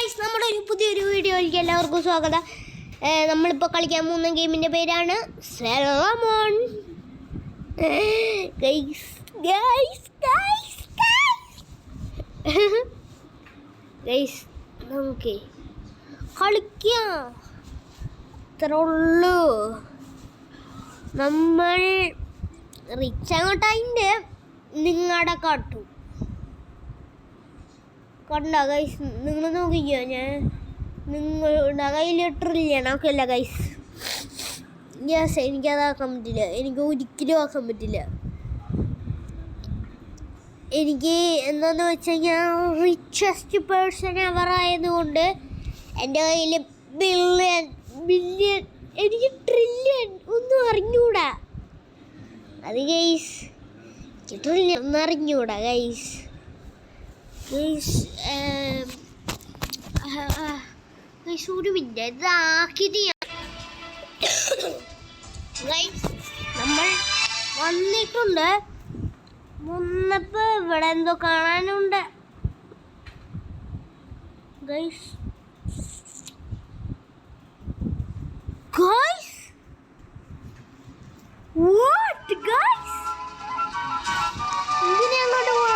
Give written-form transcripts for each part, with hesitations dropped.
Guys, നമ്മുടെ ഒരു പുതിയൊരു വീഡിയോയിലേക്ക് എല്ലാവർക്കും സ്വാഗതം. നമ്മളിപ്പോൾ കളിക്കാൻ പോകുന്ന ഗെയിമിൻ്റെ പേരാണ് സെലമോൺ. ഗൈസ് ഗൈസ് ഗൈസ് ഗൈസ് നമുക്ക് കളിക്കാം. ഇത്രേ ഉള്ളൂ. നമ്മൾ റിച്ച് അങ്ങോട്ടതിൻ്റെ നിങ്ങളുടെ കാട്ടു കണ്ട ഗൈസ്. നിങ്ങൾ നോക്കിക്കോ, ഞാൻ നിങ്ങളുടെ കയ്യിൽ ട്രില്യണൊക്കെയല്ല ഗൈസ്. യെസ്, എനിക്കതാക്കാൻ പറ്റില്ല. എനിക്ക് ഒരിക്കലും ആക്കാൻ പറ്റില്ല. എനിക്ക് എന്താണെന്ന് വെച്ചാൽ ഞാൻ റിച്ചസ്റ്റ് പേഴ്സൺ എവർ ആയതുകൊണ്ട് എൻ്റെ കയ്യിൽ ബില്യൺ എനിക്ക് ട്രില്യൺ ഒന്നും അറിഞ്ഞൂടാ. അത് ഗൈസ്, ട്രില്യൺ ഒന്നും അറിഞ്ഞൂടാ ഗൈസ്. ഒരു മിനിറ്റ് ഇതാക്കിയിട്ട് ഗൈസ് നമ്മൾ വന്നിട്ടുണ്ട്. വന്നപ്പോൾ ഇവിടെ എന്തോ കാണാനുണ്ട് ഗൈസ്. ഗൈസ് വാട്ട് ഗൈസ്, ഇതിനെ അങ്ങോട്ട് പോകാൻ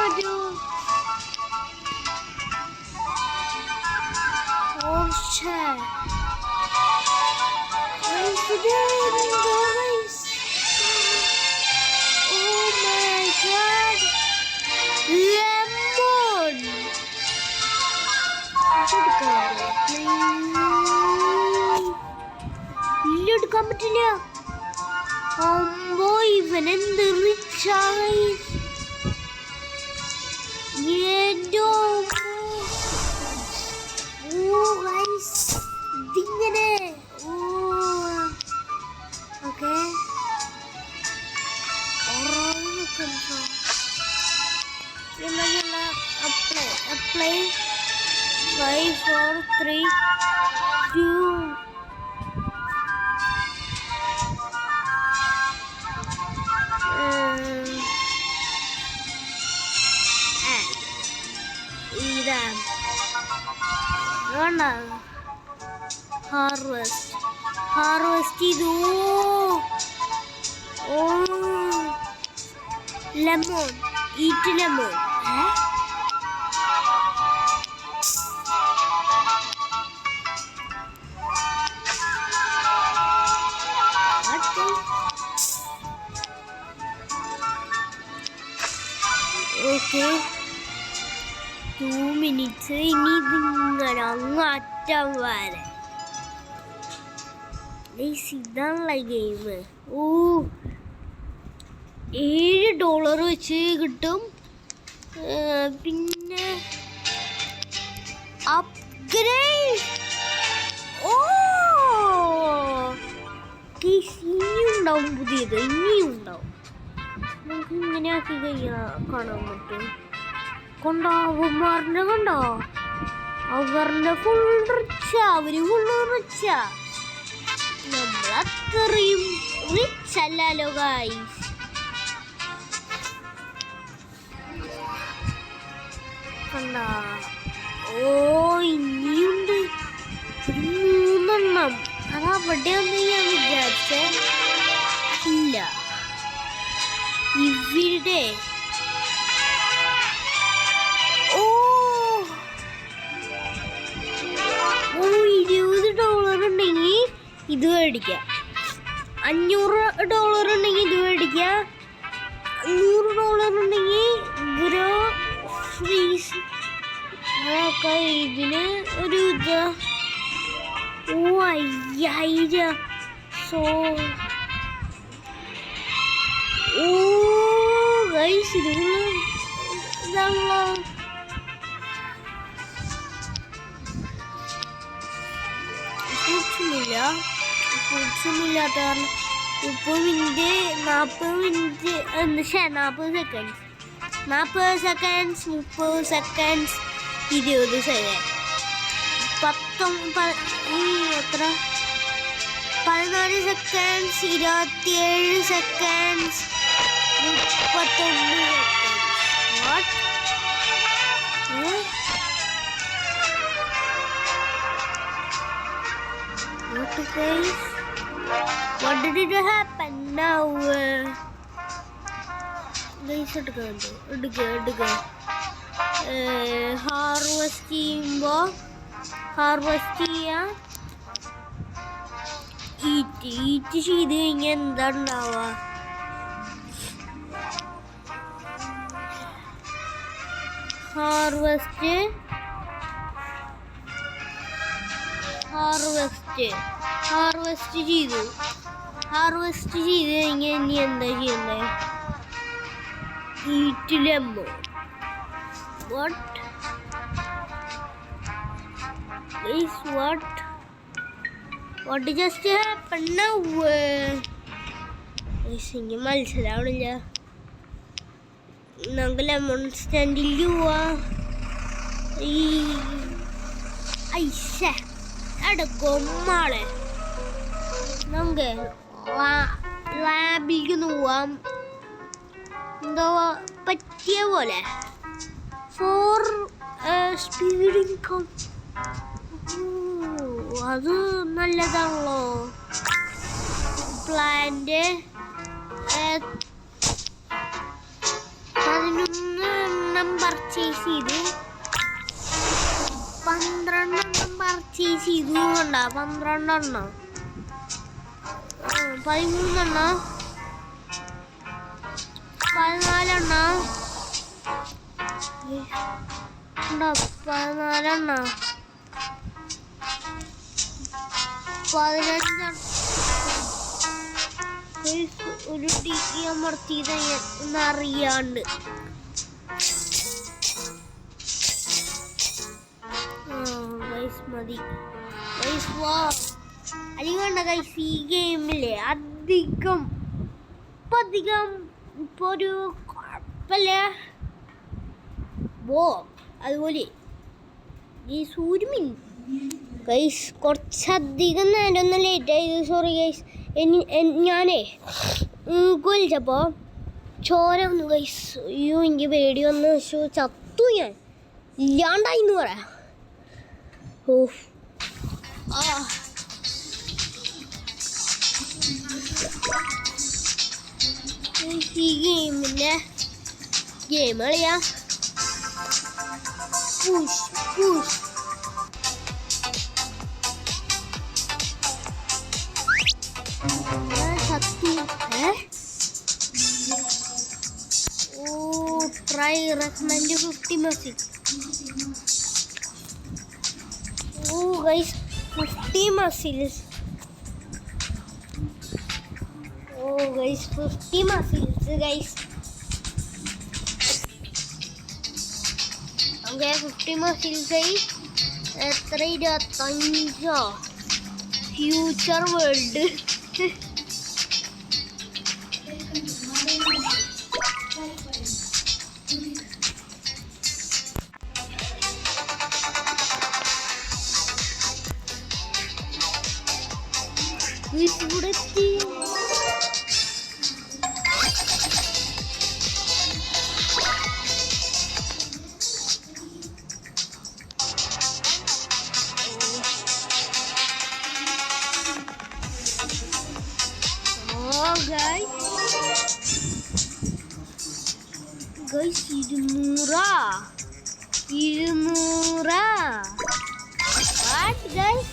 Oh shit! Guys, guys! Oh my god! Lemon! എടുക്കാൻ പറ്റില്ല. അമ്പോ, ഇവനെന്ത് റിച്ചായി. ഇതിങ്ങനെ ഓക്കെ അപ്ലൈ 5 4 3 2 ഇതാ വേണ്ട. ഹാർവെസ്റ്റ് ചെയ്തു. Oh lemon, eat lemon. Okay 2 minutes. ഇനി ഇതിങ്ങനെ അങ്ങ് അറ്റം വരെ. ഇതാണല്ല ഗെയിം. ഓ $7 വെച്ച് കിട്ടും. പിന്നെ അപ്ഗ്രേഡ്. ഓ ഇനിയും ഉണ്ടാവും പുതിയത്, ഇനിയും ഉണ്ടാവും. നമുക്ക് ഇങ്ങനെ ആക്കി കാണാൻ പറ്റും. കൊണ്ടോ അവന്മാറിൻ്റെ കണ്ടോ, അവരുടെ ഫുൾ റിച്ചാ, അവര് ഫുള്ള് റിച്ചാ. നമ്മളത്രയും റിച്ച് അല്ലല്ലോ ഗൈസ്. കണ്ട. ഓ ഇനിയുണ്ട് 3 അതവിടെ ഒന്നും ഞാൻ വിചാരിച്ച ഇല്ല. ഇവിടെ $20 ഉണ്ടെങ്കിൽ ഇത് മേടിക്കാം. $500 ഉണ്ടെങ്കിൽ ഇത് മേടിക്കാം. $100 ഉണ്ടെങ്കിൽ ഗ്രോസറീസ് അതൊക്കെ. ഇതിന് ഒരു ഇത് 5000. സോ ഓ ഗൈസ്, ഇതാണല്ലോ ഫ്രൂട്ട്സൊന്നും ഇല്ലാത്ത കാരണം 30 minute 40 minute 40 seconds 30 seconds 20 second 14 seconds 27 seconds 31 seconds. guys? What did it happen now? Guys, എടുക്കുക ഹാർവെസ്റ്റ് ചെയ്യാം. ഈറ്റ് ചെയ്ത് കഴിഞ്ഞാൽ എന്താ ഉണ്ടാവുക? ഹാർവെസ്റ്റ് ചെയ്തു കഴിഞ്ഞാൽ ഇനി എന്താ ചെയ്യണ്ടേ? Eat lemon. What just happened now? ഇനി മനസ്സിലാവണില്ല. നമുക്ക് ലെമൺ സ്റ്റാൻഡിൽ പോവാ. കൊമ്മാളെ നമുക്ക് ലാബിലേക്ക് പോവാം. എന്തോ പറ്റിയ പോലെ ഫോർ സ്പീഡിങ്. അത് നല്ലതാണല്ലോ. പ്ലാന്റ് 11 പർച്ചേസ് ചെയ്തു. 12 പർച്ചേസ് ചെയ്തു. കൊണ്ട 12 13 14 15 ഒരു ഡിഗ്രി അമർത്തിയത് എന്നറിയാണ്ട്. മതി അല്ലെങ്കിൽ വേണ്ട ഗൈസ്. ഈ ഗെയിമില് അധികം ഇപ്പൊ ഒരു കുഴപ്പമില്ല. അതുപോലെ ഗൈസ് 1 മിനിറ്റ് ഗൈസ്, കുറച്ചധികം നേരം ഒന്ന് ലേറ്റ് ആയത്. Sorry guys. ഞാനേ കൊലിച്ചപ്പോൾ ചോര വന്നു ഗൈസ്. അയ്യോ, എനിക്ക് പേടി വന്ന് ചത്തു. ഞാൻ ഇല്ലാണ്ടായി എന്ന് പറയാം. ഈ ഗെയിം കളിയാ. Try recommend 50 muscles. Guys, 50 muscles. Guys, 50 muscles guys. Okay, 50 muscles guys. എത്ര 25 ഫ്യൂച്ചർ വേൾഡ്. ഇവിടെ ഗൈസ് 200 വാട്ട് ഗൈസ്?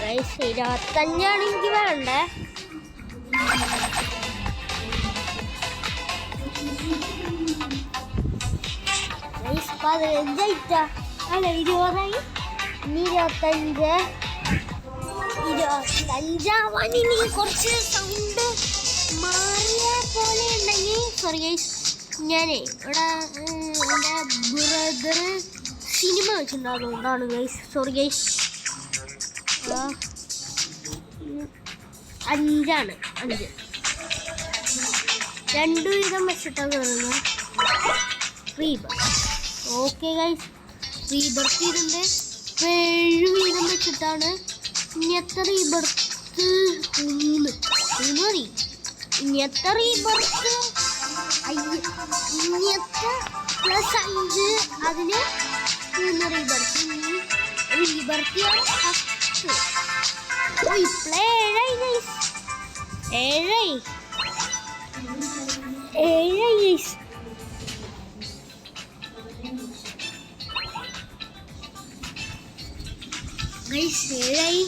ഗൈസ് 25 എനിക്ക് വേണ്ടേ. ഗൈസ് 15 അല്ല 20 ഇനി 25 ആവാൻ ഇനി കുറച്ച് സൗണ്ട് മാറിയ പോലെ ഉണ്ടെങ്കിൽ സോറി ഗൈസ്. ഞാനേ ഇവിടെ എൻ്റെ ബ്രദർ സിനിമ വെച്ചിട്ടുണ്ട്, അതുകൊണ്ടാണ് ഗൈസ്. Sorry guys. 5 2 വീതം വെച്ചിട്ടാണ് കയറുന്നത്. ഓക്കെ ഗൈസ്, റീബർത്ത് ചെയ്തിട്ടുണ്ട്. 7 വീതം വെച്ചിട്ടാണ്. ഇനി എത്ര റീബർത്ത്? 3 മതി. ഇനി എത്ര റീബർത്ത്? ഇനി എത്ര +5 അതിന് 3 റീബർത്ത്. റീബർത്ത് ചെയ്യാൻ 10. ഇപ്പോൾ 7 ഗൈസ്, 7 ഗൈസ്. ഗൈസ് 7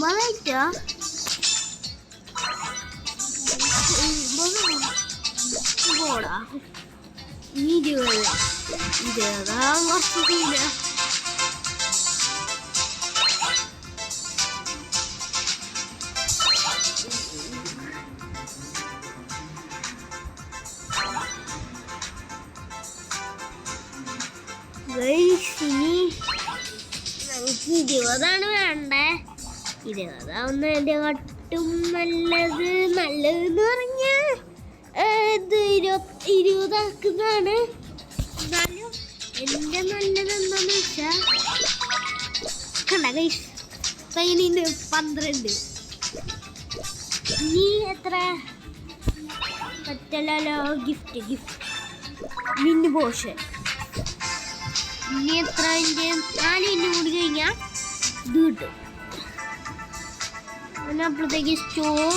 9 പോടാ. 20 കുറച്ചിട്ടില്ല. ഇനി ഞങ്ങൾക്ക് 20 വേണ്ടേ. 20 ആവുന്നതിൻ്റെ കാട്ടും നല്ലതെന്ന് പറഞ്ഞാൽ 20 ആക്കുന്നതാണ്. എന്നാലും എൻ്റെ നല്ലതെന്താന്ന് വെച്ചാൽ കണ്ട ഗൈസ്, കയ്യിന് 12. ഇനി എത്ര പറ്റല്ലോ? ഗിഫ്റ്റ് മിന്നു പോഷൻ. ഇനി എത്ര? 4 കൂടി കഴിഞ്ഞാൽ ഇത് കിട്ടും. പിന്നെ അപ്പോഴത്തേക്ക് സ്റ്റോർ.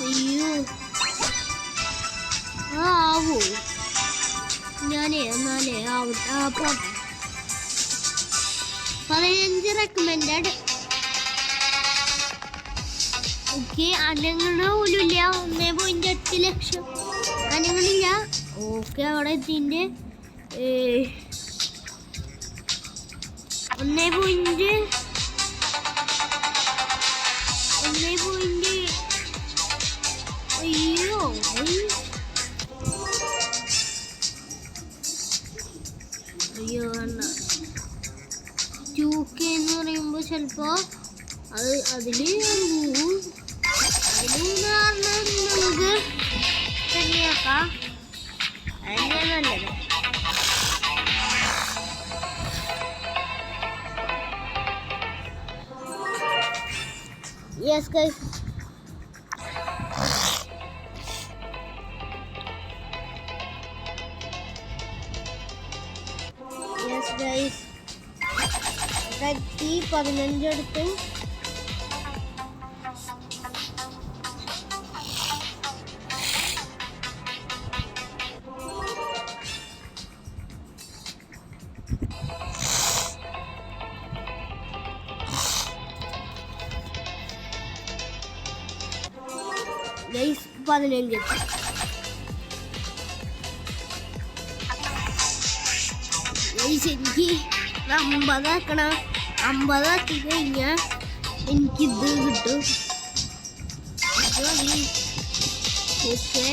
അയ്യോ ആവോ, എന്നാലേ പോട്ടെ. 15 റെക്കമെൻഡഡ്. ഓക്കെ, അനങ്ങണ പോലും ഇല്ല. 1.8 ലക്ഷം അനങ്ങളില്ല. ഓക്കെ, അവിടെ എത്തിൻ്റെ 1. അയ്യോ അണ്ണ 2K എന്ന് പറയുമ്പോൾ ചിലപ്പോൾ അതിന് നമുക്ക് തന്നെയാക്കാം. അതിന് നല്ലത്. യെസ് ഗൈസ്, ഗൈസ് 15 എടുത്ത് ഗൈസ് 15. എനിക്ക് 50 ആക്കണം. 50 ആക്കി കഴിഞ്ഞാൽ എനിക്കിത് കിട്ടും. ഓക്കെ,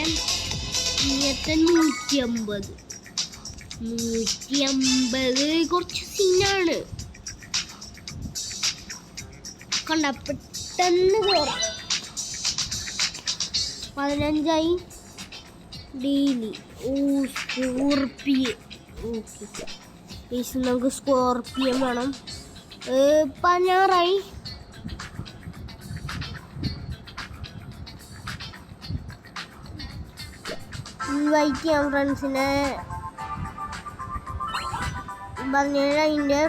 150 കുറച്ച് സീനാണ്. കണ്ട പെട്ടെന്ന് കയറും. 15 ഡെയിലി. സ്കോർപ്പിയൻ. ഓക്കെ, നമുക്ക് സ്കോർപ്പിയൻ വേണം. 16 ഇൻവൈറ്റ് ചെയ്യാം ഫ്രണ്ട്സിനെ. 17 അതിൻ്റെ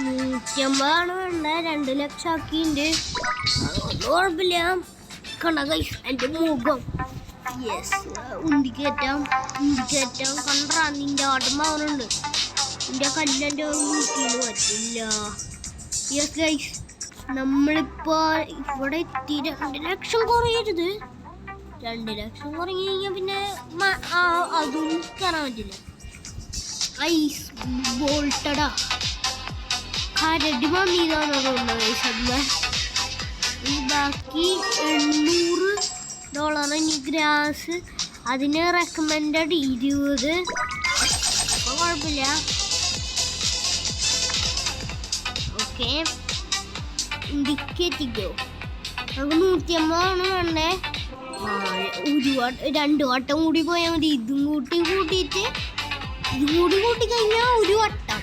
150 വേണ്ട. 2 ലക്ഷം ആക്കിണ്ട്. കുഴപ്പമില്ല. കണ്ട ഗൈസ് എൻ്റെ മുഖം. യെസ്, ഉണ്ടിക്കയറ്റാം. കണ്ടാ നിൻ്റെ ആട്ടമാവുന്നുണ്ട്. എൻ്റെ കല്ലെൻ്റെ വീട്ടിൽ പറ്റില്ല. യെസ് ഗൈസ്, നമ്മളിപ്പോൾ ഇവിടെ എത്തി. 2 ലക്ഷം കുറയരുത്. 2 ലക്ഷം കുറഞ്ഞു കഴിഞ്ഞാൽ പിന്നെ അതൊന്നും കയറാൻ പറ്റില്ല. ഐസ് ബോൾട്ടടാ കരടി മമ്മീന്നാണ് തോന്നുന്നത് ഗൈസ്. ബാക്കി $800. ഇനി ഗ്രാസ് അതിന് റെക്കമെൻഡഡ് 20. അപ്പോൾ കുഴപ്പമില്ല. ഓക്കെ ഇൻഡിക്കേറ്റിക്കോ നമുക്ക് 150 വേണ്ടേ. രണ്ട് വട്ടം കൂടി പോയാൽ മതി. ഇതും കൂട്ടിയിട്ട് ഇതും കൂടി കൂട്ടിക്കഴിഞ്ഞാൽ ഒരു വട്ടം.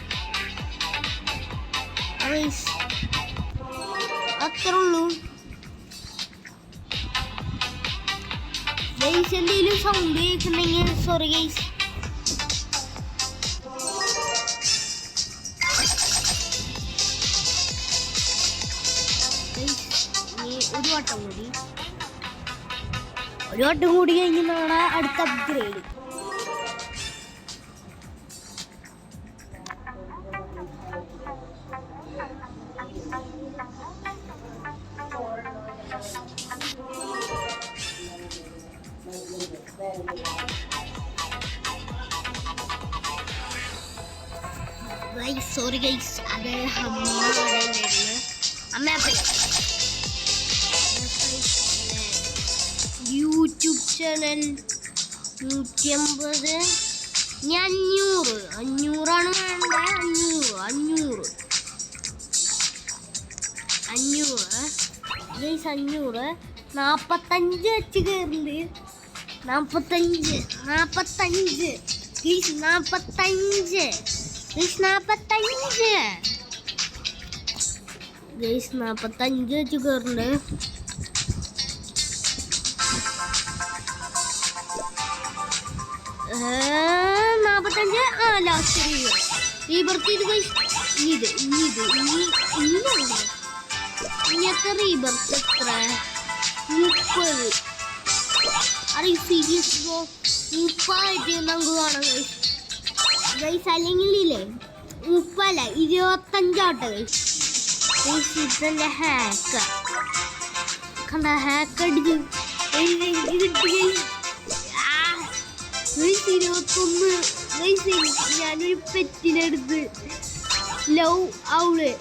അത്രേ ഉള്ളൂ. എന്തെങ്കിലും സൗണ്ട് കേൾക്കുന്നെങ്കിൽ സോറി ഗൈസ്. ഒരു വട്ടം കൂടി കഴിഞ്ഞ് നാളെ അടുത്ത അപ്ഗ്രേഡ്. സോറി ഗൈസ്, അത് അമ്മ യൂട്യൂബ് ചാനൽ 150 500 വേണ്ടത്. 500 ഗൈസ് 500 45 വെച്ച് കയറുന്നുണ്ട്. 45 ഗൈസ് 45 വെച്ച് കയറുന്നുണ്ട്. 45 ലാസ്റ്റ് റീബർത്ത് ചെയ്ത് ഇനിയത്തെ റീബർത്ത് എത്ര 30. അറിയ സീരിയസ് 30 നമുക്ക് കാണാം ഗൈസ്. അല്ലെങ്കിൽ ഇല്ലേ 30 25 ഗൈസ്. ഇതെന്റെ ഹാക്ക് കണ്ട, ഹാക്ക് അടിച്ചു കിട്ടി. 21 ഞാനൊരു പെറ്റിനെടുത്ത് ലവ് ഔള്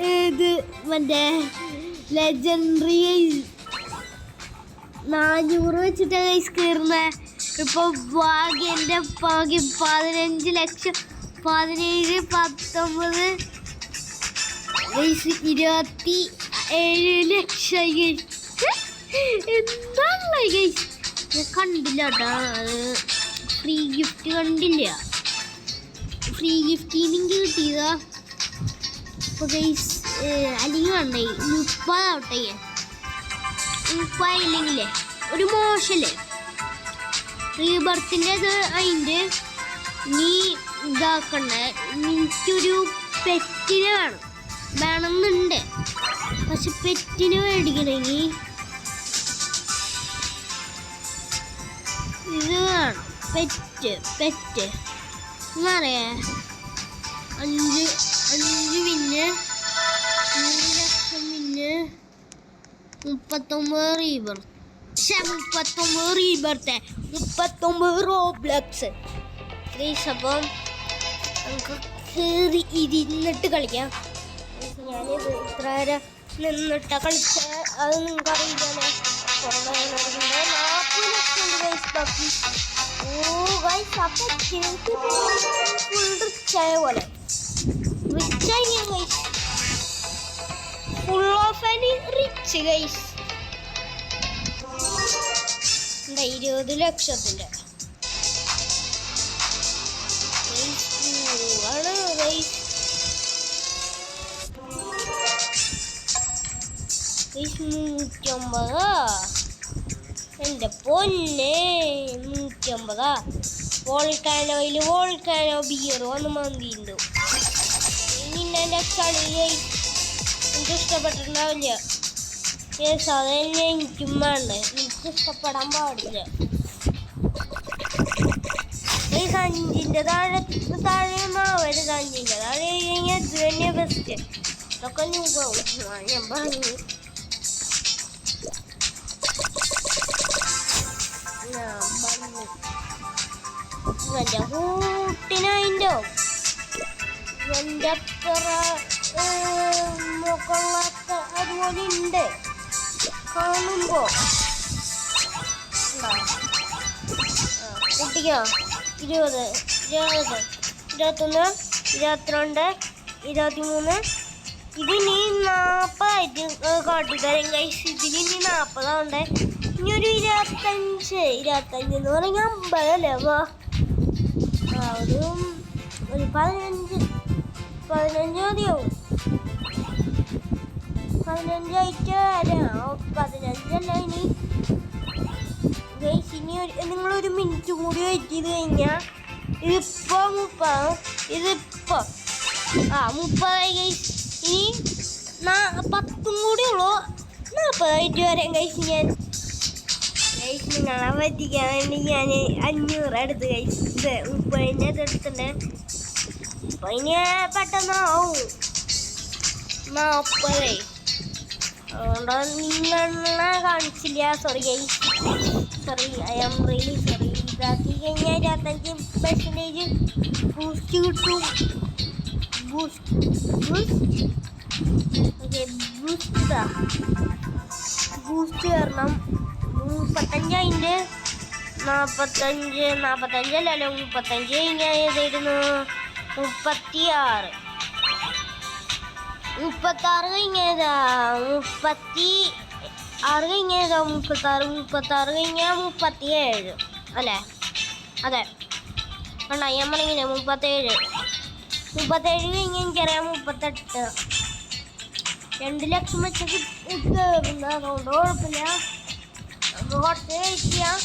ഏത് മറ്റേ ലെജൻഡറി 400 വെച്ചിട്ടാണ് ഗൈസ് കയറുന്നത്. ഇപ്പൊ ഭാഗ്യം 15 ലക്ഷം 17 19 27 ലക്ഷം എന്താണ് ഗൈസ്. ഞാൻ കണ്ടില്ല കേട്ടോ, ഫ്രീ ഗിഫ്റ്റ് കണ്ടില്ല. ഫ്രീ ഗിഫ്റ്റ് എനിക്ക് കിട്ടിയതാ. അപ്പോൾ ഗൈസ് അല്ലെങ്കിൽ വേണ്ടേ 30 ആവട്ടെ. 30 ഇല്ലെങ്കിലേ ഒരു മോശല്ലേ. റീബർത്തിൻ്റെ അത് അതിൻ്റെ നീ ഇതാക്കണ്ടേ. എനിക്കൊരു പെറ്റിനെ വേണമെന്നുണ്ട്. പക്ഷെ പെറ്റിനെ മേടിക്കണമെങ്കിൽ ഇത് വേണം. പെറ്റ് എന്താ പറയാ 5 പിന്നെ 3 ലക്ഷം പിന്നെ 39 റീബർത്ത്. 39 റീബർത്ത് 39 റോബ്ലക്സ്. അപ്പം നമുക്ക് കയറി ഇരുന്നിട്ട് കളിക്കാം. ഞാനിത് ഇത്ര നേരം നിന്നിട്ടാ കളിച്ച അത് നിങ്ങൾക്ക് അറിയില്ല. 40 ലക്ഷം ബാക്കി. ഓ ഗൈസ്, അപ്പം ഫുൾ റിച്ചായ പോലെ റിച്ചായി guys. Full of and rich guys. 20 ലക്ഷത്തിൻ്റെ ആണ് ഗൈസ്. 150 എൻ്റെ പൊന്നെ 150. വോൾക്കാനോ ബിയർ വന്ന് മന്തിയുണ്ട്. ഇനി എൻ്റെ കളി എനിക്ക് ഇഷ്ടപ്പെട്ടിട്ടുണ്ടാവില്ല. അത് തന്നെ എനിക്കും വേണ്ട. എനിക്ക് ഇഷ്ടപ്പെടാൻ പാടില്ല. ഈ 5ൻ്റെ താഴെ മാവരുത്. 5ൻ്റെ താഴെ കഴിഞ്ഞാൽ അത് തന്നെ ബെസ്റ്റ്. ഇതൊക്കെ ഞാൻ പറഞ്ഞു. ഇവൻ്റെ കൂട്ടിനതിൻ്റെ ഇവൻ്റെ അത്ര മുകളൊക്കെ അതുപോലെ ഉണ്ട് കാണുമ്പോൾ. കുട്ടിക്കോ 20 21 22 23. ഇതിനി 40 കാട്ടിത്തരാം ഗൈസ്. ഇതിനി 40 ഉണ്ട്. ഇനി ഒരു 25 എന്ന് പറഞ്ഞാൽ 50 അല്ലേ? ഒരു 15 മതിയാവും. 15 ആയിട്ട് വരാം. 15 ഇനി ഗൈസ്. ഇനി നിങ്ങളൊരു മിനിറ്റ് കൂടി വെയിറ്റ് ചെയ്ത് കഴിഞ്ഞാൽ ഇതിപ്പോൾ 30. ഇതിപ്പോൾ 30 ഗൈസ്. ഇനി 10 കൂടി ഉള്ളൂ 40 വരാം ഗൈസ്. ഞാൻ ഗൈസ് നിങ്ങളെ പറ്റിക്കാൻ വേണ്ടി ഞാൻ 500 എടുത്ത് ഗൈസ്. ഇത് 30 എടുത്തിട്ടുണ്ട്. അപ്പോൾ ഇനി പെട്ടെന്നാവും 40. അതുകൊണ്ട് നിങ്ങളെ കാണിച്ചില്ല. Sorry guys, sorry, I am really sorry. ഇതാക്കി കഴിഞ്ഞാൽ 25% ബൂസ്റ്റ് കിട്ടും. ബൂസ്റ്റ് ഓക്കെ, ബൂസ്റ്റ് വരണം. 35 അതിൻ്റെ 45 അല്ലല്ലോ, 35 കഴിഞ്ഞാൽ ഏതായിരുന്നു? 36 കഴിഞ്ഞതാ. 36 കഴിഞ്ഞതാ. 36 കഴിഞ്ഞാൽ 37 അല്ലേ? അതെ വേണ്ട, ഞാൻ പറഞ്ഞില്ലേ 37 കഴിഞ്ഞ് എനിക്കറിയാം 38. 2 ലക്ഷം വെച്ച് കിട്ടുന്ന. അതുകൊണ്ട് കുഴപ്പമില്ല. നമുക്ക് കുറച്ച് കഴിക്കാം.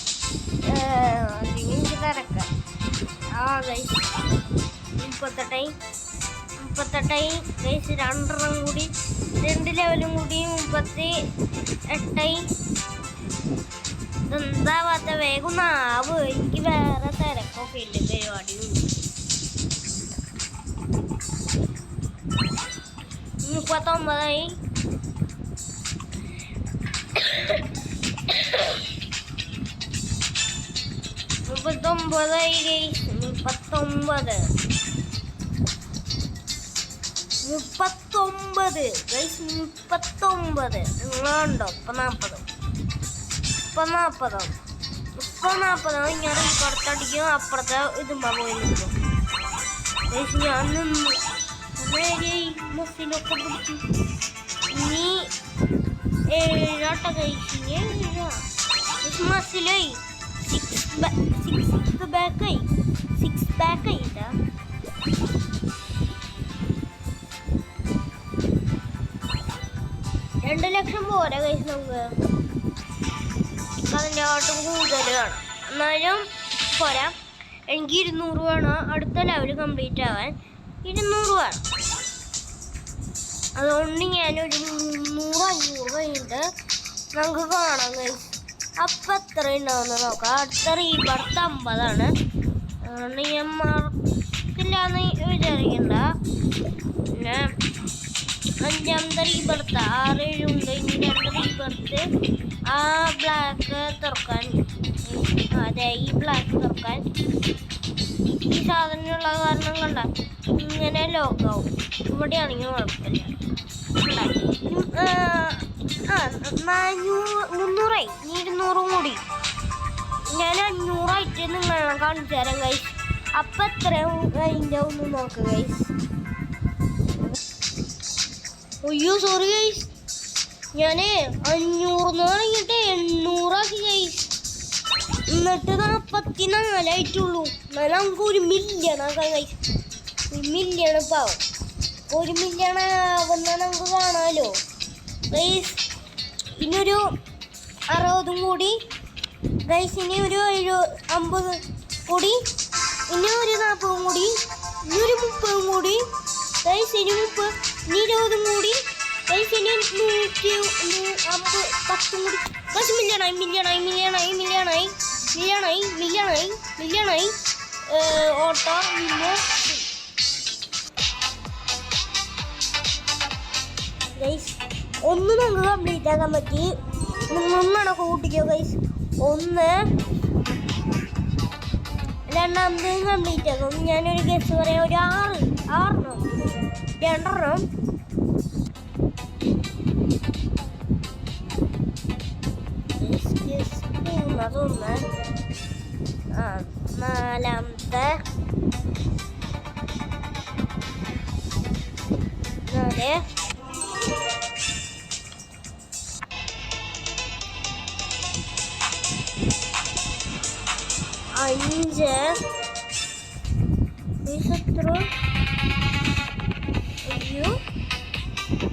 എനിക്ക് തിരക്കാം. Guys 38 guys. 2 കൂടി 2 ലെവലും കൂടി 38. ഇതെന്താവാത്ത വേഗം ആവ്. എനിക്ക് വേറെ തിരക്കൊക്കെ ഇല്ല, പരിപാടിയും. 39 ഗൈസ്. 39 ഗൈസ്. 39 നിങ്ങളുണ്ടോ? 40 ഞാൻ പുറത്തടിക്കും. അപ്പുറത്തെ ഇതുമ്പോ പോയി നിൽക്കും ഗൈസ്. ഞാൻ നിന്നു മസിലൊക്കെ പിടിച്ചു. ഇനി 7 ഗൈസ്. ഇനി 7 മസിലായി. 6 ബാക്കായി. 6 ബാക്കായിട്ടാ. 2 ലക്ഷം പോരാ ഗൈസ്. നമുക്ക് അതിൻ്റെക്കാട്ടും കൂടുതൽ വേണം. എന്നാലും പോരാ. എനിക്ക് 200 വേണം. അടുത്ത ലെവൽ കംപ്ലീറ്റ് ആവാൻ 200 വേണം. അതുകൊണ്ട് ഞാനൊരു 300-500 കഴിഞ്ഞിട്ട് നമുക്ക് കാണാം ഗൈസ്. അപ്പം എത്ര ഉണ്ടാവുമെന്ന് നോക്കാം. അടുത്ത റീബർത്ത് 50 അതുകൊണ്ട് ഞാൻ മാർക്കില്ല എന്ന് വിചാരിക്കണ്ട. പിന്നെ 5ാമത്തെ റീബർത്ത് 6-7 ഉണ്ട്. ഇനി 2 റീബർത്ത്. ആ ബ്ലാക്ക് തുറക്കാൻ, അതെ ഈ ബ്ലാക്ക് തുറക്കാൻ ഈ സാധനമുള്ള കാരണം കണ്ട ഇങ്ങനെ ലോക്കാവും. ഇവിടെയാണെങ്കിൽ കുഴപ്പമില്ല. 300 ഇനി 200 കൂടി. ഞാൻ 500 നിങ്ങളെ കാണിച്ചു തരാം ഗൈസ്. അപ്പം എത്രയും അതിൻ്റെ ഒന്ന് നോക്കുക ഗൈസ്. അയ്യോ സോറി ഗൈസ്, ഞാൻ 500 തുടങ്ങിയിട്ട് 800 ആക്കി ഗൈസ്. എന്നിട്ട് 44 ആയിട്ടുള്ളൂ. എന്നാലും നമുക്ക് 1 മില്യൺ ആക്കാം ഗൈസ്. 1 മില്യൺ പാവും. 1 മില്യൺ ആവുന്ന നമുക്ക് കാണാമല്ലോ ഗൈസ്. ഇനി ഒരു 60 കൂടി ഗൈസ്. ഇനി ഒരു 50 കൂടി. ഇനി ഒരു 40 കൂടി. ഇനി ഒരു 30 കൂടി ഗൈസ്. ഇനി 30. ഇനി 20 കൂടി ഗൈസ്. ഇനി 150 10 കൂടി ഗൈസ്. മില്യണായി. Auto guys. ഒന്ന് നമുക്ക് കംപ്ലീറ്റ് ആക്കാൻ പറ്റി. 1 കൂട്ടിക്കോ ഗൈസ്. 1 രണ്ടാമത്തേയും കംപ്ലീറ്റ് ആക്കും. ഞാനൊരു ഗസ് പറയാം. ഒരു 6 2 മൂന്നാമത്തെ 4ാമത്തെ 4 5 എത്ര അയ്യോ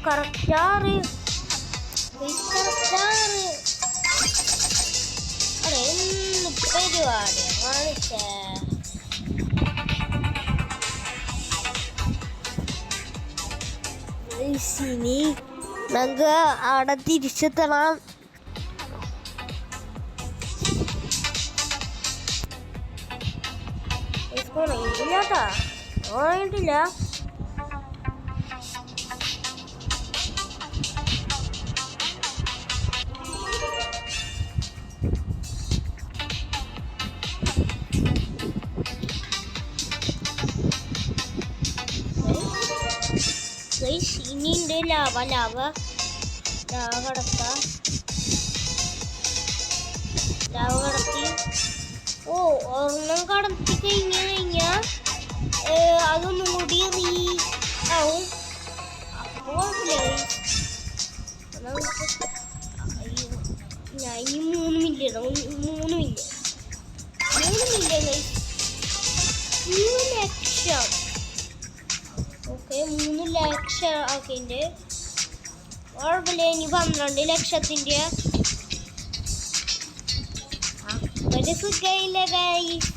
കറക്റ്റാറ് അതെ എന്ത് പരിപാടി കാണിച്ചേ ഇനി നമുക്ക് അവിടെ തിരിച്ചെത്തണം. ഇല്ലാട്ടാ ഓണിട്ടില്ല. ഇനിയുണ്ട് ലാവ കടത്തി. ഓ ഒരെണ്ണം കടത്തി കഴിഞ്ഞാ അതൊന്നും കൂടി ആവും. അപ്പോൾ ഞാൻ ഇനി 3 മില്യൺ 3 ലക്ഷം. ഓക്കെ 3 ലക്ഷം ആക്കിൻ്റെ കുഴപ്പമില്ല. ഇനി 12 ലക്ഷത്തിൻ്റെ ഒരു സുഖയില്ല ഗൈസ്.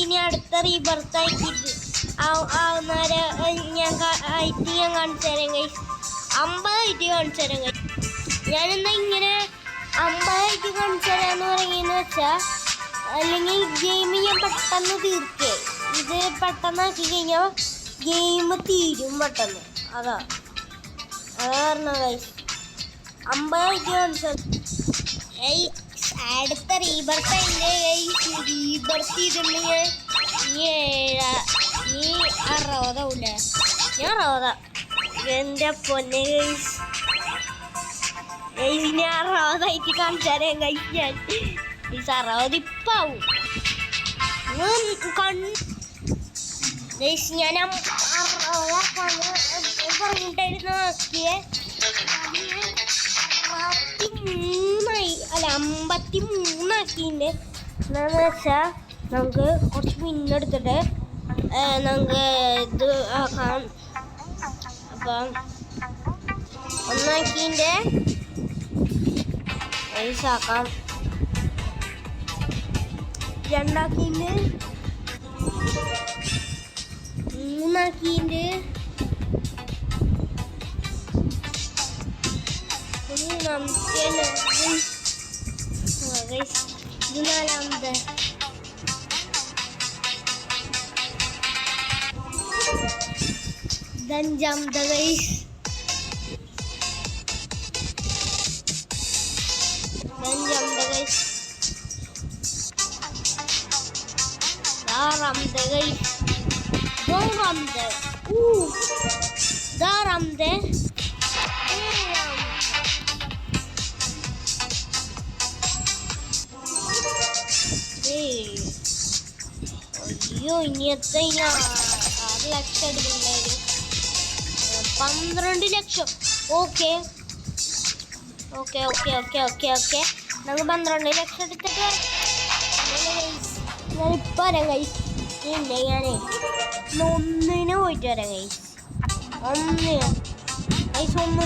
ഇനി അടുത്ത റീബർത്ത് ആക്കിയിട്ട് ആവുന്നവരെ ഞാൻ കാണിച്ചു തരാം ഗൈസ്. 50 കാണിച്ചു തരാം ഗൈസ്. ഞാനെന്നാ ഇങ്ങനെ 50 കാണിച്ചു തരാന്ന് പറയുന്നത് വെച്ചാൽ അല്ലെങ്കിൽ ഗെയിം ഞാൻ പെട്ടെന്ന് തീർക്കേ. ഇത് പെട്ടെന്നാക്കി കഴിഞ്ഞാൽ ഗെയിം തീരും പെട്ടെന്ന്. അതാ കാരണം ഗൈസ് 50 കാണിച്ചു. അടുത്ത റീബർത്ത് റീബർത്ത് ചെയ്തിട്ടുണ്ടെങ്കിൽ നീ 60 ആവൂലേ? ഞാൻ 60. എൻ്റെ പൊന്നെ ഗൈസ് ഇനി 60 കാണിച്ചു തരാം ഗൈസ്. ഞാൻ 60 ഇപ്പാവും. ഞാൻ 60 പറഞ്ഞിട്ടായിരുന്നു ആക്കിയേ. 53 ആക്കിൻ്റെ എന്താണെന്ന് വെച്ചാൽ നമുക്ക് കുറച്ച് പിന്നെടുത്തിട്ട് നമുക്ക് ഇത് ആക്കാം. അപ്പം ഒന്നാക്കിൻ്റെ ആക്കാം. 2 ആക്കിൻ്റെ 3 ആക്കിൻ്റെ 4 5 ഗൈസ്. അയ്യോ ഇനി എത്ര 6 ലക്ഷം എടുക്കണ്ടായിരുന്നു. 12 ലക്ഷം. ഓക്കെ നമുക്ക് 12 ലക്ഷം എടുത്തിട്ട് ഞാനിപ്പോൾ വരാം ഗൈസ്. ഇല്ലേ ഞാനേ ഒന്നിന് പോയിട്ട് വരാം ഗൈസ്. ഒന്നിന്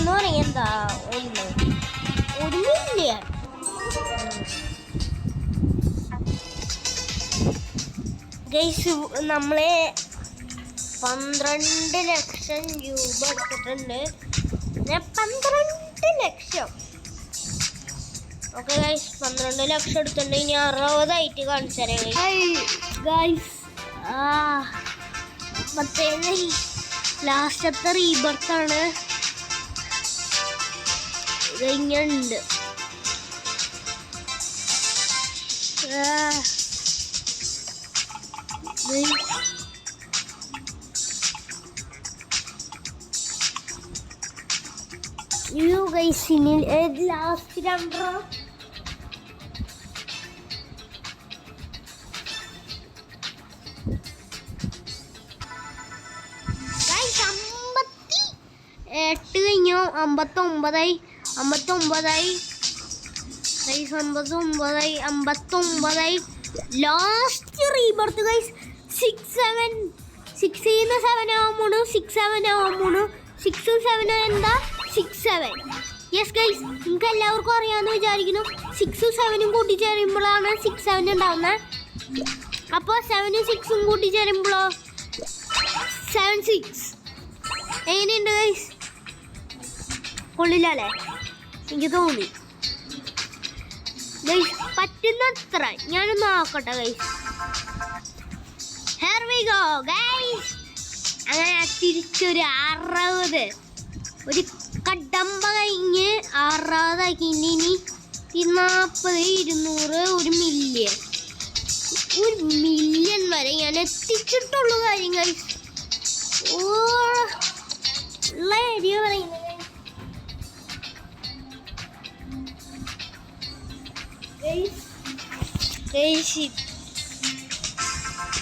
പറയാം എന്താ 1 മില്യൺ. ഗൈസ് നമ്മളെ 12 ലക്ഷം രൂപ എടുത്തിട്ടുണ്ട്. 12 ലക്ഷം. ഓക്കെ ഗൈസ് 12 ലക്ഷം എടുത്തിട്ടുണ്ട്. ഇനി 60 കാണിച്ചു തരാം ഗൈസ്. മറ്റേ ലാസ്റ്റത്തെ റീബർത്താണ് ഇതുണ്ട്. ലാസ്റ്റ് 2 59 ലാസ്റ്റ് റീബർത്ത് ഗൈസ് 6 ആവാൻ പോണു 6 7 എന്താ 6 7 യെസ് ഗൈസ് നിങ്ങൾക്ക് എല്ലാവർക്കും അറിയാമെന്ന് വിചാരിക്കുന്നു 6 7 കൂട്ടിച്ചേരുമ്പോഴാണ് 6 7 ഉണ്ടാവുന്നത്. അപ്പോൾ 7 6 കൂട്ടിച്ചേരുമ്പോഴോ 7 6 എങ്ങനെയുണ്ട് ഗൈസ്? കൊള്ളില്ലല്ലേ? എനിക്ക് തോന്നി ഗൈസ്. പറ്റുന്നത്ര ഞാനൊന്ന് നോക്കട്ടെ guys. Here we go guys. അങ്ങനെ തിരിച്ചൊരു 60 ഒരു കടമ്പ കഴിഞ്ഞ് 60 ആക്കി. ഇനി 40 200 1 മില്യൺ വരെ ഞാൻ എത്തിച്ചിട്ടുള്ളൂ കാര്യം ഗൈസ്. ഉള്ള ഏരിയ പറയുന്നത്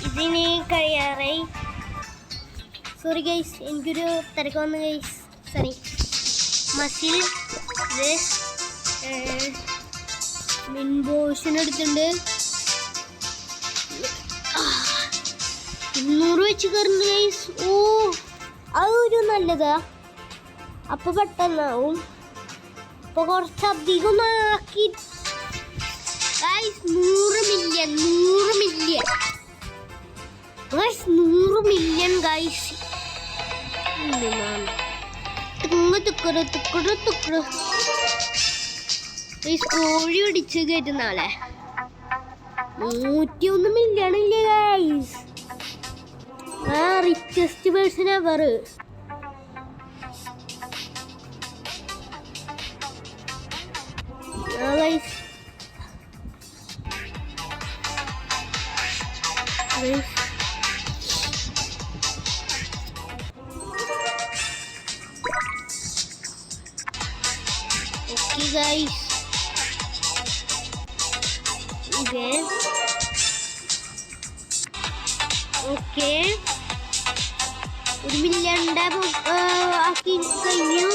ഇതിന് കഴിയാറായി. സോറി ഗൈസ്, എനിക്കൊരു തിരക്ക് വന്നു ഗൈസ്. സോറി. മസിൽ മിൻബോഷൻ എടുത്തിട്ടുണ്ട്. 200 വെച്ച് കയറുന്നു ഗൈസ്. അതൊരു നല്ലതാ. അപ്പോൾ പെട്ടെന്നാവും. അപ്പോൾ കുറച്ചധികം ആക്കി ഗൈസ്. 100 million guys. കോഴി പിടിച്ച് കയറ്റുന്നാളെ 101 മില്യൺ ഇല്ലേ guys. Richest person ever. Guys okay guys, okay 1 million ആക്കി കഴിഞ്ഞു.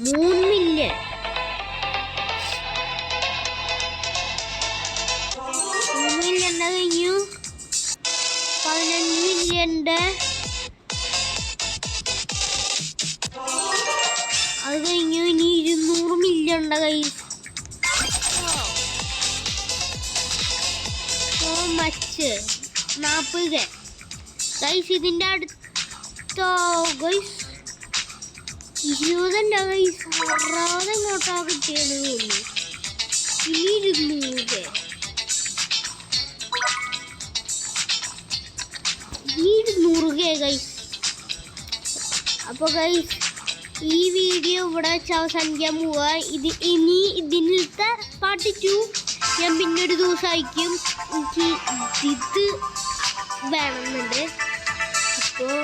3 മില്യൺ കഴിഞ്ഞു. 15 മില്യൻ്റെ അത് കഴിഞ്ഞു. ഇനി 200 million guys. So much 40 guys. ഇതിൻ്റെ അടുത്ത ഗൈസ് 20 ഗൈസ്. 60 ഇങ്ങോട്ടാ കിട്ടിയെന്ന് തോന്നുന്നു. ഇനി 200 ഗൈസ്. അപ്പോൾ ഗൈസ് ഈ വീഡിയോ ഇവിടെ വെച്ച് അവസാനിക്കാൻ പോവുക. ഇനി ഇതിലത്തെ പാർട്ട് 2 ഞാൻ പിന്നെ ഒരു ദിവസം അയക്കും. എനിക്ക് ഇത് വേണമെന്നുണ്ട്. അപ്പോൾ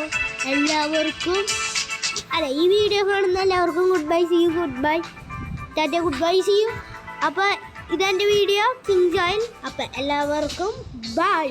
എല്ലാവർക്കും ഈ വീഡിയോ കാണുന്ന എല്ലാവർക്കും goodbye, see you, goodbye, ടാറ്റ, ഗുഡ് ബൈ, സീ യു. അപ്പോൾ ഇതെൻ്റെ വീഡിയോ കിങ് ജോയൽ. അപ്പോൾ എല്ലാവർക്കും ബൈ.